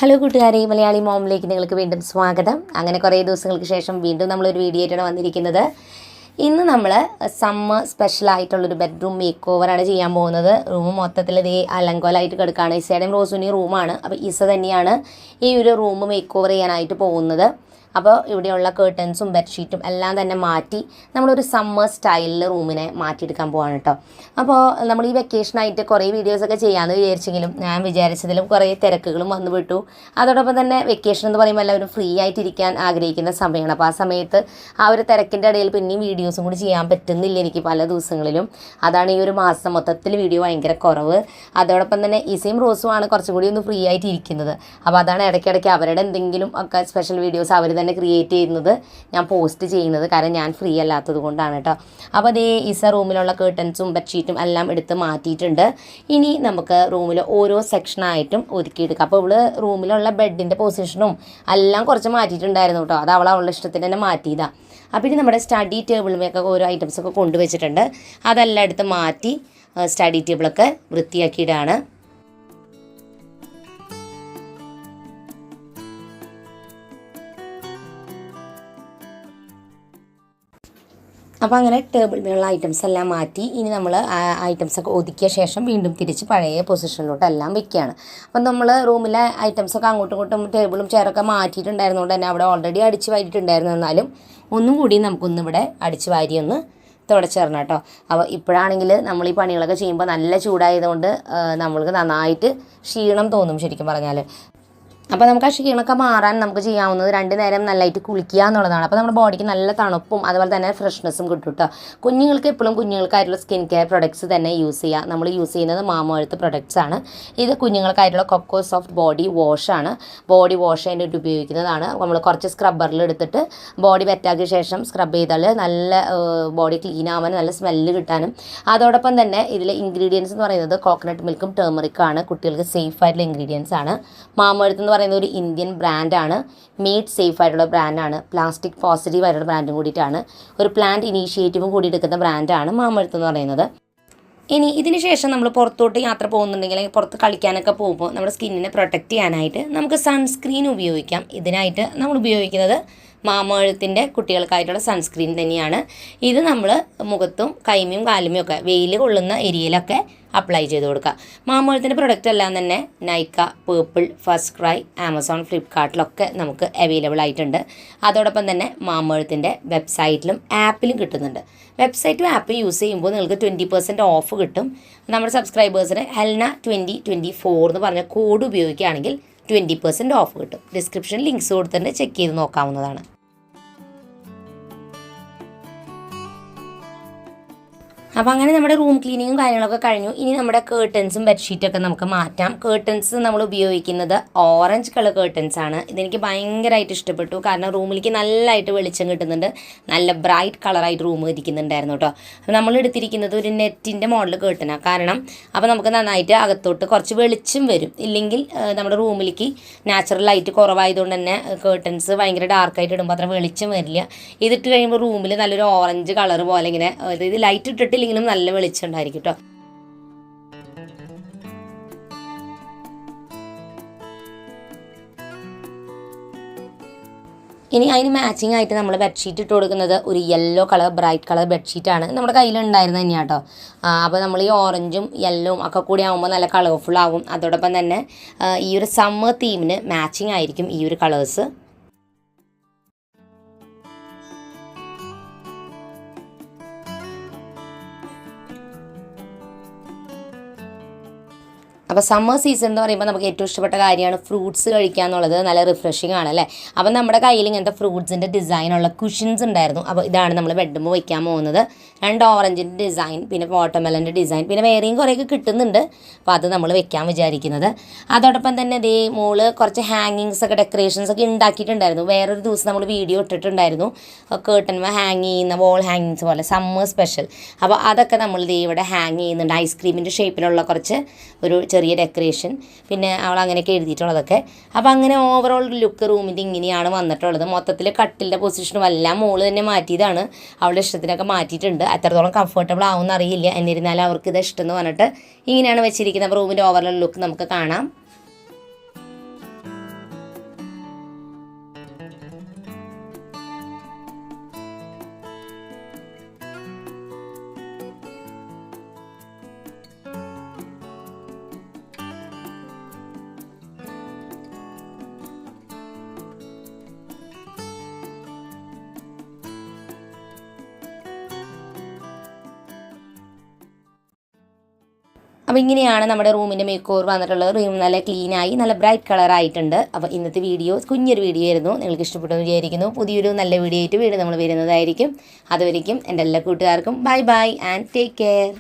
Hello കൂട്ടുകാരെ, മലയാളി മോമിലേക്ക് നിങ്ങൾക്ക് വീണ്ടും സ്വാഗതം. അങ്ങനെ കുറേ ദിവസങ്ങൾക്ക് ശേഷം വീണ്ടും നമ്മളൊരു വീഡിയോ ആയിട്ടാണ് വന്നിരിക്കുന്നത്. ഇന്ന് നമ്മൾ സമ്മർ സ്പെഷ്യലായിട്ടുള്ളൊരു ബെഡ്റൂം മേക്ക് ഓവറാണ് ചെയ്യാൻ പോകുന്നത്. റൂം മൊത്തത്തിൽ ഇതേ അലങ്കോലമായിട്ട് കിടക്കുകയാണ്. ഇസയുടെയും റോസുവിൻ്റെയും റൂമാണ്. അപ്പോൾ ഇസ തന്നെയാണ് ഈ ഒരു റൂം മേക്ക് ഓവർ ചെയ്യാനായിട്ട് പോകുന്നത്. അപ്പോൾ ഇവിടെയുള്ള കേർട്ടൻസും ബെഡ്ഷീറ്റും എല്ലാം തന്നെ മാറ്റി നമ്മളൊരു സമ്മർ സ്റ്റൈലിൽ റൂമിനെ മാറ്റിയെടുക്കാൻ പോവാണ് കേട്ടോ. അപ്പോൾ നമ്മൾ ഈ വെക്കേഷനായിട്ട് കുറേ വീഡിയോസൊക്കെ ചെയ്യാമെന്ന് വിചാരിച്ചെങ്കിലും ഞാൻ വിചാരിച്ചതിലും കുറേ തിരക്കുകളും വന്നു വിട്ടു. അതോടൊപ്പം തന്നെ വെക്കേഷൻ എന്ന് പറയുമ്പോൾ എല്ലാവരും ഫ്രീ ആയിട്ടിരിക്കാൻ ആഗ്രഹിക്കുന്ന സമയമാണ്. അപ്പോൾ ആ സമയത്ത് ആ ഒരു തിരക്കിൻ്റെ ഇടയിൽ പിന്നെയും വീഡിയോസും കൂടി ചെയ്യാൻ പറ്റുന്നില്ല എനിക്ക് പല ദിവസങ്ങളിലും. അതാണ് ഈ ഒരു മാസം മൊത്തത്തിൽ വീഡിയോ ഭയങ്കര കുറവ്. അതോടൊപ്പം തന്നെ ഇസയും റോസുമാണ് കുറച്ചും കൂടി ഒന്ന് ഫ്രീ ആയിട്ട് ഇരിക്കുന്നത്. അപ്പോൾ അതാണ് ഇടയ്ക്കിടയ്ക്ക് അവരുടെ എന്തെങ്കിലും ഒക്കെ സ്പെഷ്യൽ വീഡിയോസ് അവർ തന്നെ ക്രിയേറ്റ് ചെയ്യുന്നത്, ഞാൻ പോസ്റ്റ് ചെയ്യുന്നത്. കാരണം ഞാൻ ഫ്രീ അല്ലാത്തത് കൊണ്ടാണ് കേട്ടോ. അപ്പോൾ അതേ ഇസ റൂമിലുള്ള കേർട്ടൻസും ബെഡ്ഷീറ്റും എല്ലാം എടുത്ത് മാറ്റിയിട്ടുണ്ട്. ഇനി നമുക്ക് റൂമിൽ ഓരോ സെക്ഷനായിട്ടും ഒതുക്കിയെടുക്കാം. അപ്പോൾ ഇവള് റൂമിലുള്ള ബെഡിൻ്റെ പൊസിഷനും എല്ലാം കുറച്ച് മാറ്റിയിട്ടുണ്ടായിരുന്നു കേട്ടോ. അത് അവളുടെ ഇഷ്ടത്തിന് തന്നെ മാറ്റിയതാണ്. അപ്പോൾ ഇനി നമ്മുടെ സ്റ്റഡി ടേബിളിലൊക്കെ ഓരോ ഐറ്റംസൊക്കെ കൊണ്ടുവച്ചിട്ടുണ്ട്. അതെല്ലാം എടുത്ത് മാറ്റി സ്റ്റഡി ടേബിളൊക്കെ വൃത്തിയാക്കിയിടാണ്. അപ്പോൾ അങ്ങനെ ടേബിളിലുള്ള ഐറ്റംസ് എല്ലാം മാറ്റി ഇനി നമ്മൾ ഐറ്റംസൊക്കെ ഒതുക്കിയ ശേഷം വീണ്ടും തിരിച്ച് പഴയ പൊസിഷനിലോട്ട് എല്ലാം വെക്കുകയാണ്. അപ്പം നമ്മൾ റൂമിലെ ഐറ്റംസൊക്കെ അങ്ങോട്ടും ഇങ്ങോട്ടും ടേബിളും ചെയറൊക്കെ മാറ്റിയിട്ടുണ്ടായിരുന്നുകൊണ്ട് തന്നെ അവിടെ ഓൾറെഡി അടിച്ച് വാരിയിട്ടുണ്ടായിരുന്നു. എന്നാലും ഒന്നും കൂടി നമുക്കൊന്നിവിടെ അടിച്ച് വാരി ഒന്ന് തുടച്ചേരണം കേട്ടോ. അപ്പോൾ ഇപ്പോഴാണെങ്കിൽ നമ്മൾ ഈ പണികളൊക്കെ ചെയ്യുമ്പോൾ നല്ല ചൂടായതുകൊണ്ട് നമ്മൾക്ക് നന്നായിട്ട് ക്ഷീണം തോന്നും ശരിക്കും പറഞ്ഞാൽ. അപ്പോൾ നമുക്ക് ആ ക്ഷീണമൊക്കെ മാറാൻ നമുക്ക് ചെയ്യാവുന്നത് 2 നേരം നല്ലതായിട്ട് കുളിക്കുക എന്നുള്ളതാണ്. അപ്പോൾ നമ്മുടെ ബോഡിക്ക് നല്ല തണുപ്പും അതുപോലെ തന്നെ ഫ്രഷ്നെസ്സും കിട്ടും കേട്ടോ. കുഞ്ഞുങ്ങൾക്ക് എപ്പോഴും കുഞ്ഞുങ്ങൾക്കായിട്ടുള്ള സ്കിൻ കെയർ പ്രൊഡക്ട്സ് തന്നെ യൂസ് ചെയ്യുക. നമ്മൾ യൂസ് ചെയ്യുന്നത് മാമോഎർത്ത് പ്രൊഡക്ട്സ് ആണ്. ഇത് കുഞ്ഞുങ്ങൾക്കായിട്ടുള്ള കൊക്കോ സോഫ്റ്റ് ബോഡി വാഷാണ്. ബോഡി വാഷ് അതിനായിട്ട് ഉപയോഗിക്കുന്നതാണ്. നമ്മൾ കുറച്ച് സ്ക്രബ്ബറിൽ എടുത്തിട്ട് ബോഡി വെറ്റാക്കിയ ശേഷം സ്ക്രബ് ചെയ്താൽ നല്ല ബോഡി ക്ലീൻ ആവാനും നല്ല സ്മെല്ല് കിട്ടാനും. അതോടൊപ്പം തന്നെ ഇതിലെ ഇൻഗ്രീഡിയൻസ് എന്ന് പറയുന്നത് കോക്കനട്ട് മിൽക്കും ടേമറിക്കാണ്. കുട്ടികൾക്ക് സേഫ് ആയിട്ടുള്ള ഇൻഗ്രീഡിയൻസ് ആണ്. മാമോഎർത്ത് എന്ന് പറയുന്നത് ഒരു ഇന്ത്യൻ ബ്രാൻഡാണ്. മെയ്ഡ് സേഫ് ആയിട്ടുള്ള ബ്രാൻഡാണ്. പ്ലാസ്റ്റിക് പോസിറ്റീവ് ആയിട്ടുള്ള ബ്രാൻഡും കൂടിയിട്ടാണ്. ഒരു പ്ലാന്റ് ഇനീഷ്യേറ്റീവും കൂടി എടുക്കുന്ന ബ്രാൻഡാണ് മാമോഎർത്ത് എന്ന് പറയുന്നത്. ഇനി ഇതിന് ശേഷം നമ്മൾ പുറത്തോട്ട് യാത്ര പോകുന്നുണ്ടെങ്കിൽ അല്ലെങ്കിൽ പുറത്ത് കളിക്കാനൊക്കെ പോകുമ്പോൾ നമ്മുടെ സ്കിന്നിനെ പ്രൊട്ടക്റ്റ് ചെയ്യാനായിട്ട് നമുക്ക് സൺസ്ക്രീൻ ഉപയോഗിക്കാം. ഇതിനായിട്ട് നമ്മൾ ഉപയോഗിക്കുന്നത് മാമോഎർത്തിൻ്റെ കുട്ടികൾക്കായിട്ടുള്ള സൺസ്ക്രീൻ തന്നെയാണ്. ഇത് നമ്മൾ മുഖത്തും കൈമയും കാലുമയും ഒക്കെ വെയിൽ കൊള്ളുന്ന ഏരിയയിലൊക്കെ അപ്ലൈ ചെയ്ത് കൊടുക്കുക. മാമോഎർത്തിൻ്റെ പ്രൊഡക്റ്റ് എല്ലാം തന്നെ നൈക്ക, പേർപ്പിൾ, ഫസ്റ്റ് ക്രൈ, ആമസോൺ, ഫ്ലിപ്കാർട്ടിലൊക്കെ നമുക്ക് അവൈലബിൾ ആയിട്ടുണ്ട്. അതോടൊപ്പം തന്നെ മാമോഎർത്തിൻ്റെ വെബ്സൈറ്റിലും ആപ്പിലും കിട്ടുന്നുണ്ട്. വെബ്സൈറ്റും ആപ്പ് യൂസ് ചെയ്യുമ്പോൾ നിങ്ങൾക്ക് 20% ഓഫ് കിട്ടും. നമ്മുടെ സബ്സ്ക്രൈബേഴ്സിന് ഹെൽന 2024 എന്ന് പറഞ്ഞ കോഡ് ഉപയോഗിക്കുകയാണെങ്കിൽ 20% ഓഫ് കിട്ടും. ഡിസ്ക്രിപ്ഷനിൽ ലിങ്ക്സ് കൊടുത്തിട്ട് ചെക്ക് ചെയ്ത് നോക്കാവുന്നതാണ്. അപ്പോൾ അങ്ങനെ നമ്മുടെ റൂം ക്ലീനിങ്ങും കാര്യങ്ങളൊക്കെ കഴിഞ്ഞു. ഇനി നമ്മുടെ കേർട്ടൻസും ബെഡ്ഷീറ്റൊക്കെ നമുക്ക് മാറ്റാം. കേർട്ടൻസ് നമ്മൾ ഉപയോഗിക്കുന്നത് ഓറഞ്ച് കളർ കേർട്ടൻസ് ആണ്. ഇതെനിക്ക് ഭയങ്കരമായിട്ട് ഇഷ്ടപ്പെട്ടു. കാരണം റൂമിലേക്ക് നല്ലതായിട്ട് വെളിച്ചം കിട്ടുന്നുണ്ട്. നല്ല ബ്രൈറ്റ് കളറായിട്ട് റൂം ഇരിക്കുന്നുണ്ടായിരുന്നു കേട്ടോ. അപ്പോൾ നമ്മൾ എടുത്തിരിക്കുന്നത് ഒരു നെറ്റിൻ്റെ മോഡൽ കേർട്ടനാണ്. കാരണം അപ്പോൾ നമുക്ക് നന്നായിട്ട് അകത്തോട്ട് കുറച്ച് വെളിച്ചം വരും. ഇല്ലെങ്കിൽ നമ്മുടെ റൂമിലേക്ക് നാച്ചുറൽ ലൈറ്റ് കുറവായതുകൊണ്ട് തന്നെ കേർട്ടൻസ് ഭയങ്കര ഡാർക്കായിട്ട് ഇടുമ്പോൾ അത്ര വെളിച്ചം വരില്ല. ഇതിട്ട് കഴിയുമ്പോൾ റൂമിൽ നല്ലൊരു ഓറഞ്ച് കളർ പോലെ ഇങ്ങനെ ഇത് ലൈറ്റ് ഇട്ടിട്ട് ും നല്ല വെളിച്ചം ഉണ്ടായിരിക്കും കേട്ടോ. ഇനി അതിന് മാച്ചിങ് ആയിട്ട് നമ്മൾ ബെഡ്ഷീറ്റ് ഇട്ട് കൊടുക്കുന്നത് ഒരു യെല്ലോ കളർ ബ്രൈറ്റ് കളർ ബെഡ്ഷീറ്റാണ്. നമ്മുടെ കയ്യിലുണ്ടായിരുന്നത് തന്നെയാണ് കേട്ടോ. അപ്പോൾ നമ്മൾ ഈ ഓറഞ്ചും യെല്ലോവും ഒക്കെ കൂടി ആകുമ്പോൾ നല്ല കളർഫുൾ ആവും. അതോടൊപ്പം തന്നെ ഈ ഒരു സമ്മർ തീമിന് മാച്ചിങ് ആയിരിക്കും ഈ ഒരു കളേഴ്സ്. അപ്പോൾ സമ്മർ സീസൺ എന്ന് പറയുമ്പോൾ നമുക്ക് ഏറ്റവും ഇഷ്ടപ്പെട്ട കാര്യമാണ് ഫ്രൂട്ട്സ് കഴിക്കുക എന്നുള്ളത്. നല്ല റിഫ്രഷിംഗ് ആണ് അല്ലേ. അപ്പോൾ നമ്മുടെ കയ്യിൽ ഇങ്ങനത്തെ ഫ്രൂട്ട്സിൻ്റെ ഡിസൈനുള്ള കുഷൻസ് ഉണ്ടായിരുന്നു. അപ്പോൾ ഇതാണ് നമ്മൾ ബെഡ്റൂമിൽ വയ്ക്കാൻ പോകുന്നത്. 2 ഓറഞ്ചിൻ്റെ ഡിസൈൻ, പിന്നെ വാട്ടർമെലൻ്റെ ഡിസൈൻ, പിന്നെ വേറെയും കുറേയൊക്കെ കിട്ടുന്നുണ്ട്. അപ്പോൾ അത് നമ്മൾ വെക്കാൻ വിചാരിക്കുന്നത്. അതോടൊപ്പം തന്നെ ദേ മോള് കുറച്ച് ഹാങ്ങിങ്സ് ഒക്കെ ഡെക്കറേഷൻസ് ഒക്കെ ഉണ്ടാക്കിയിട്ടുണ്ടായിരുന്നു. വേറൊരു ദിവസം നമ്മൾ വീഡിയോ ഇട്ടിട്ടുണ്ടായിരുന്നു. കേർട്ടൻ ഹാങ് ചെയ്യുന്ന വോൾ ഹാങ്ങിങ്സ് പോലെ സമ്മർ സ്പെഷ്യൽ. അപ്പോൾ അതൊക്കെ നമ്മൾ ദേ ഇവിടെ ഹാങ് ചെയ്യുന്നുണ്ട്. ഐസ്ക്രീമിൻ്റെ ഷേപ്പിലുള്ള കുറച്ച് ഒരു ചെറിയ ഡെക്കറേഷൻ, പിന്നെ അവൾ അങ്ങനെയൊക്കെ എഴുതിയിട്ടുള്ളതൊക്കെ. അപ്പോൾ അങ്ങനെ ഓവറോൾ ലുക്ക് റൂമിൻ്റെ ഇങ്ങനെയാണ് വന്നിട്ടുള്ളത്. മൊത്തത്തിൽ കട്ടിലിൻ്റെ പൊസിഷനും എല്ലാം മോള് തന്നെ മാറ്റിയതാണ്. അവളുടെ ഇഷ്ടത്തിനൊക്കെ മാറ്റിയിട്ടുണ്ട്. എത്രത്തോളം കംഫർട്ടബിൾ ആവുമെന്ന് അറിയില്ല. എന്നിരുന്നാലും അവർക്ക് ഇത് ഇഷ്ടം എന്ന് പറഞ്ഞിട്ട് ഇങ്ങനെയാണ് വെച്ചിരിക്കുന്നത്. അപ്പോൾ റൂമിൻ്റെ ഓവറോൾ ലുക്ക് നമുക്ക് കാണാം. അപ്പോൾ ഇങ്ങനെയാണ് നമ്മുടെ റൂമിൻ്റെ മേക്ക് ഓവർ വന്നിട്ടുള്ളത്. റൂം നല്ല ക്ലീനായി നല്ല ബ്രൈറ്റ് കളറായിട്ടുണ്ട്. അപ്പോൾ ഇന്നത്തെ വീഡിയോ കുഞ്ഞൊരു വീഡിയോ ആയിരുന്നു, നിങ്ങൾക്ക് ഇഷ്ടപ്പെട്ടെന്ന് വിചാരിക്കുന്നു. പുതിയൊരു നല്ല വീഡിയോ ആയിട്ട് വീണ്ടും നമ്മൾ വരുന്നതായിരിക്കും. അതുവരേക്കും എൻ്റെ എല്ലാ കൂട്ടുകാർക്കും bye bye and take care.